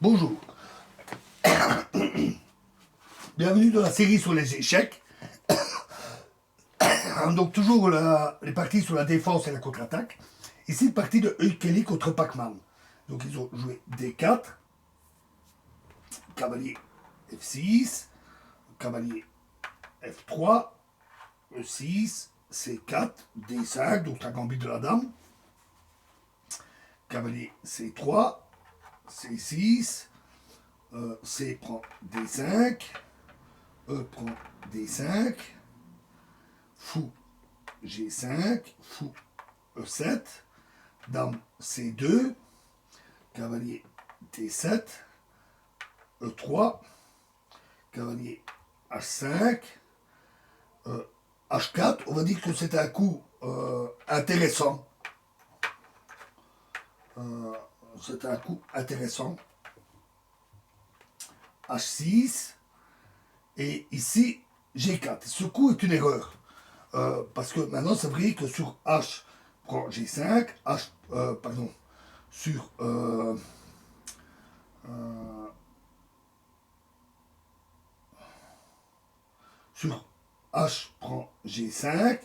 Bonjour, bienvenue dans la série sur les échecs. Donc toujours les parties sur la défense et la contre-attaque. Ici, une partie de Kelly contre Pac-Man. Donc ils ont joué D4, cavalier F6, cavalier F3, E6, C4, D5, donc la gambit de la dame, cavalier C3, C6, C prend D5, E prend D5, fou G5, fou E7, dame C2, cavalier D7, E3, cavalier H5, H4. On va dire que c'est un coup intéressant. C'est un coup intéressant. H6. Et ici, G4. Ce coup est une erreur. Parce que maintenant, ça veut dire que sur H prend G5, sur sur H prend G5,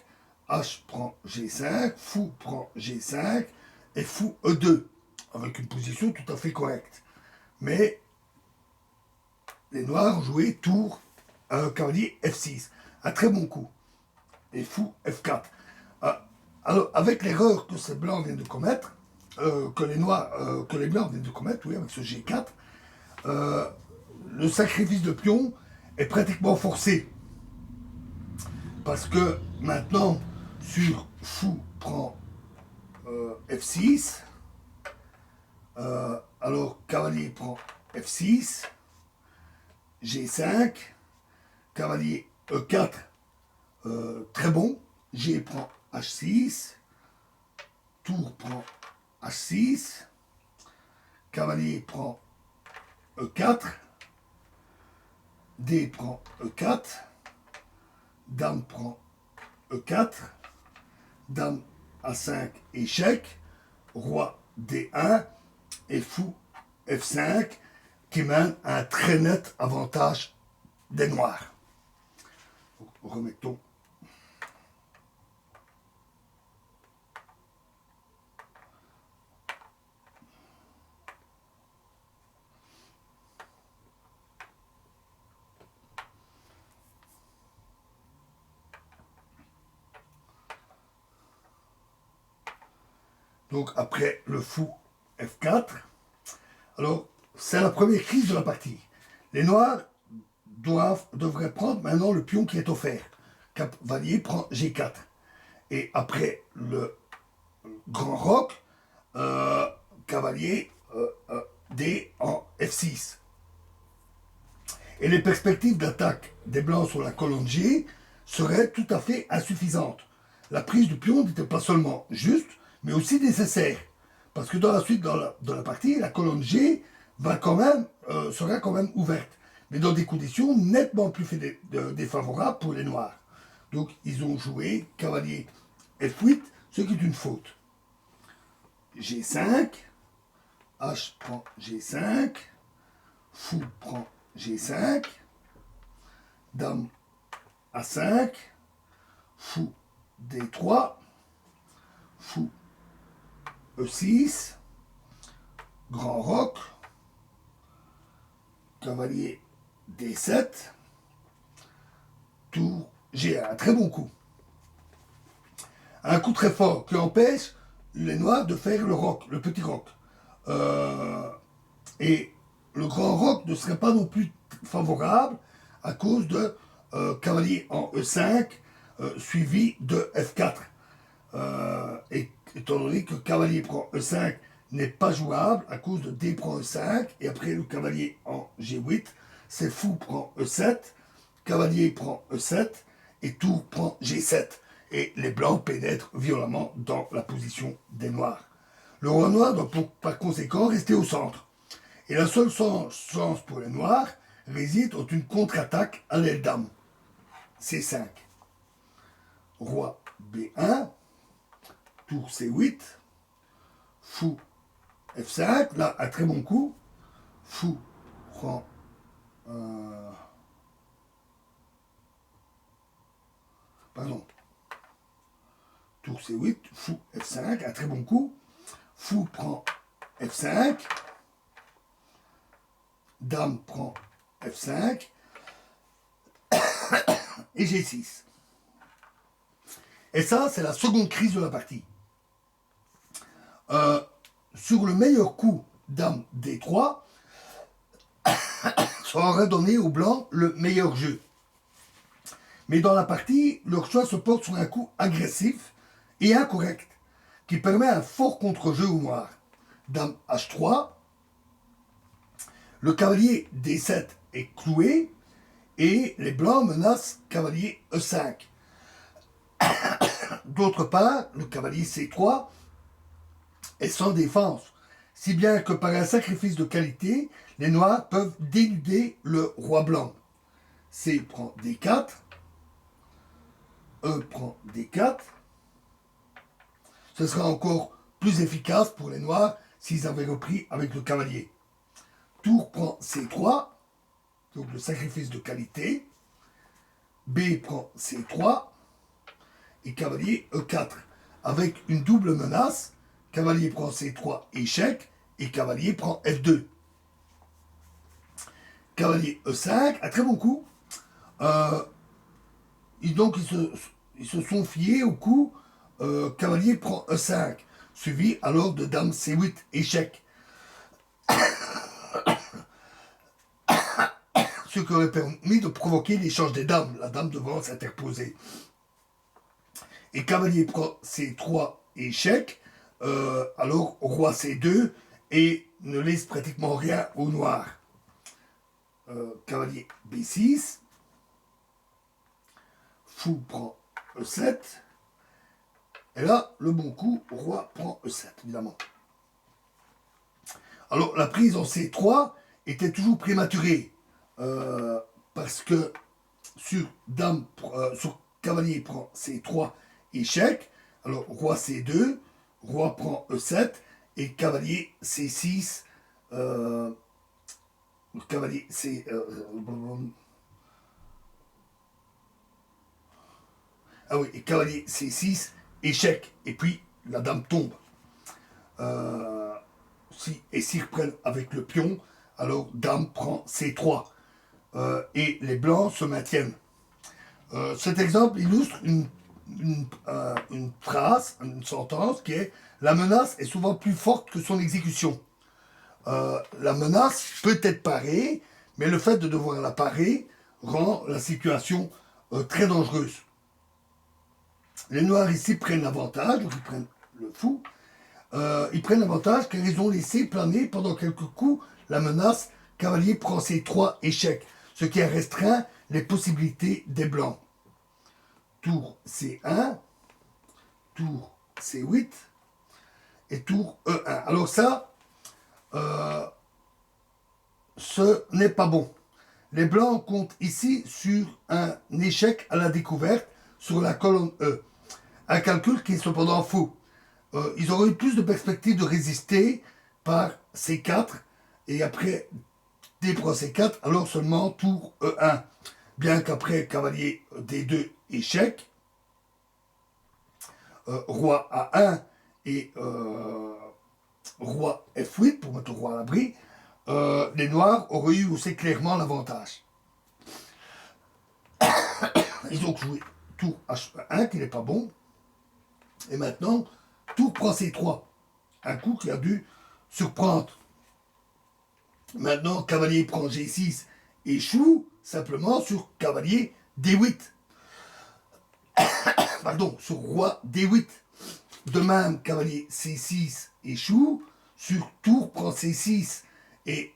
H prend G5, fou prend G5 et fou E2, avec une position tout à fait correcte. Mais les noirs ont joué tour cavalier F6, un très bon coup, et fou F4. Alors, avec l'erreur que ces blancs viennent de commettre, que les blancs viennent de commettre, oui, avec ce G4, le sacrifice de pion est pratiquement forcé. Parce que maintenant, sur fou prend F6, alors cavalier prend F6, G5, cavalier E4, très bon, G prend H6, tour prend H6, cavalier prend E4, D prend E4, dame prend E4, dame A5 échec, roi D1 et fou F5 qui mène à un très net avantage des noirs. Donc, remettons. Donc après le fou F4, alors c'est la première crise de la partie. Les noirs devraient prendre maintenant le pion qui est offert. Cavalier prend G4. Et après le grand roc, cavalier D en F6. Et les perspectives d'attaque des blancs sur la colonne G seraient tout à fait insuffisantes. La prise du pion n'était pas seulement juste, mais aussi nécessaire. Parce que dans la suite de la partie, la colonne G sera quand même ouverte, mais dans des conditions nettement plus défavorables pour les noirs. Donc ils ont joué cavalier F8, ce qui est une faute. G5, H prend G5, fou prend G5, dame A5, fou D3, fou E6, grand roc, cavalier D7, tour G1. Un très bon coup. Un coup très fort qui empêche les noirs de faire le roc, le petit roc. Et le grand roc ne serait pas non plus favorable à cause de cavalier en E5 suivi de F4. Et étant donné que cavalier prend E5 n'est pas jouable à cause de D prend E5 et après le cavalier en G8, c'est fou prend E7, cavalier prend E7 et tour prend G7. Et les blancs pénètrent violemment dans la position des noirs. Le roi noir doit par conséquent rester au centre. Et la seule chance pour les noirs réside en une contre-attaque à l'aile dame. C5. Roi B1, tour C8, fou F5, là un très bon coup, fou prend pardon, tour C8, fou F5, un très bon coup. Fou prend F5, dame prend F5 et G6. Et ça, c'est la seconde crise de la partie. Sur le meilleur coup, dame D3, ça aurait donné au blanc le meilleur jeu. Mais dans la partie, leur choix se porte sur un coup agressif et incorrect, qui permet un fort contre-jeu au noir. Dame H3, le cavalier D7 est cloué, et les blancs menacent cavalier E5. D'autre part, le cavalier C3 est sans défense, si bien que par un sacrifice de qualité, les noirs peuvent dénuder le roi blanc. C prend D4, E prend D4. Ce sera encore plus efficace pour les noirs s'ils avaient repris avec le cavalier. Tour prend C3, donc le sacrifice de qualité. B prend C3 et cavalier E4, avec une double menace. Cavalier prend C3, échec, et cavalier prend F2. Cavalier E5, un très bon coup. Et donc ils se sont fiés au coup cavalier prend E5, suivi alors de dame C8, échec. Ce qui aurait permis de provoquer l'échange des dames, la dame devant s'interposer. Et cavalier prend C3, échec, alors roi C2, et ne laisse pratiquement rien au noir. Cavalier B6, fou prend E7, et là, le bon coup, roi prend E7, évidemment. Alors, la prise en C3 était toujours prématurée, parce que sur cavalier prend C3, échec, alors roi C2, roi prend E7, et cavalier C6, cavalier C... ah oui, et cavalier C6, échec, et puis la dame tombe. Et s'ils reprennent avec le pion, alors dame prend C3. Et les blancs se maintiennent. Cet exemple illustre une phrase, une sentence qui est: la menace est souvent plus forte que son exécution. La menace peut être parée, mais le fait de devoir la parer rend la situation très dangereuse. Les noirs ici prennent l'avantage, donc ils prennent le fou. Ils prennent l'avantage car ils ont laissé planer pendant quelques coups la menace cavalier prend C3, échec, ce qui a restreint les possibilités des blancs. Tour C1, tour C8 et tour E1. Alors ça, ce n'est pas bon. Les blancs comptent ici sur un échec à la découverte sur la colonne E. Un calcul qui est cependant faux. Ils auraient eu plus de perspectives de résister par C4 et après D prend C4, alors seulement tour E1. Bien qu'après cavalier D2, échec, roi A1 et roi F8 pour mettre le roi à l'abri, les noirs auraient eu aussi clairement l'avantage. Ils ont joué tour H1 qui n'est pas bon. Et maintenant, tour prend C3. Un coup qui a dû surprendre. Maintenant, cavalier prend G6 échoue simplement sur cavalier D8. Pardon, sur roi D8. De même, cavalier C6 échoue sur tour prend C6 et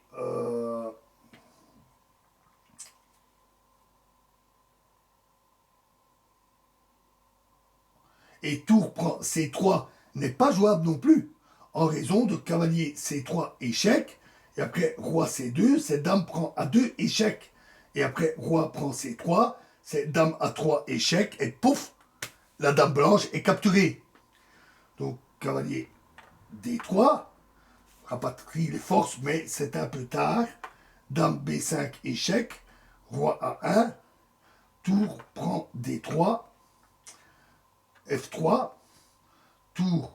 tour prend C3 n'est pas jouable non plus, en raison de cavalier C3 échec, et après roi C2, c'est dame prend A2 échec, et après roi prend C3, c'est dame A3 échec, et pouf, la dame blanche est capturée. Donc cavalier D3, rapatrie les forces, mais c'est un peu tard. Dame B5, échec. Roi A1. Tour prend D3. F3. Tour.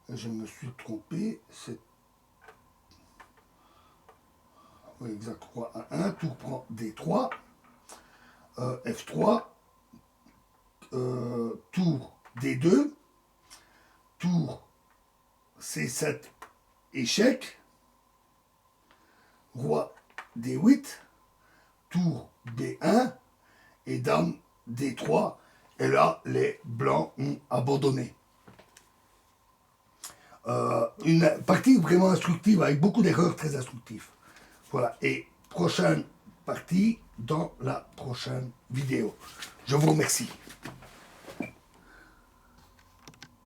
Je me suis trompé. C'est. Oui, exact. Roi A1. Tour prend D3. F3. Tour D2. Tour C7, échec. Roi D8. Tour B1. Et dame D3. Et là, les blancs ont abandonné. Une partie vraiment instructive, avec beaucoup d'erreurs très instructives. Voilà. Et prochaine partie dans la prochaine vidéo. Je vous remercie.